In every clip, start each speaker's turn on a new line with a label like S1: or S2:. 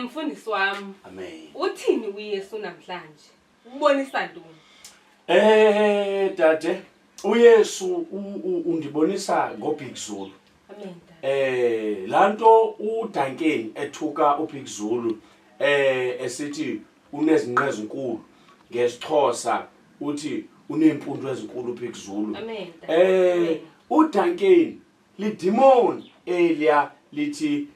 S1: Mfundisi wami.
S2: Amen.
S1: Uthini uYesu namhlanje? Ubonisa ntoni?
S2: Dade, uYesu undibonisa ngoBig Zulu.
S1: Amen.
S2: Lanto uDankeni ethuka uBig Zulu esithi unezinqe ezinkulu ngesixhosa uthi unempundu ezinkulu uBig Zulu.
S1: Amen.
S2: uDankeni lidimoni elia lithi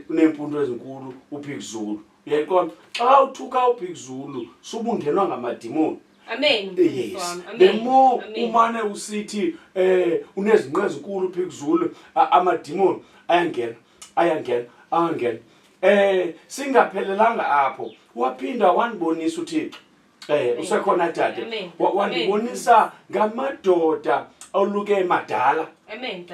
S2: unempundu ezinkulu uBig Zulu. Uyaqonda xa uthuka uBig Zulu subungenwa ngamadimoni.
S1: Amen.
S2: Yes. The more umane usithi unezinqe ezinkulu uBig Zulu amadimoni ayangena. Singaphelelanga apho waphinda wanibonisa uThixo usekhona dade wandibonisa ngamadoda oluke madala.
S1: Amen.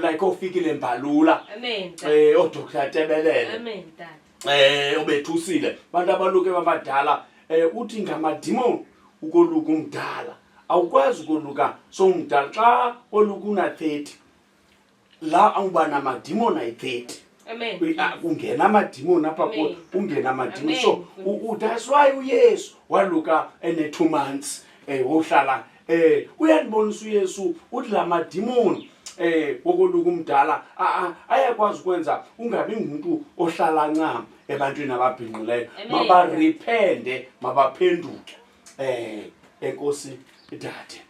S2: Like ofikile Mbalula.
S1: Amen.
S2: oDr Tebelele.
S1: Amen.
S2: Obethusile bantu abaluke babadala uthi ngamadimoni ukoluka umdala awukwazi ukoluka somdala xa oluka una 30 la awuba namadimoni ayi 30.
S1: Amen.
S2: Kungena amadimoni apha kuwo ungena amadimoni so that's why uYesu waluka ene 2 months wohlala uyanibonisa uYesu uthi la madimoni wokoluka umdala ayakwazi ukwenza ungabi ngumuntu ohlala ncam ebantwini ababhinqileyo mabarepende mabaphenduke enkosi dade.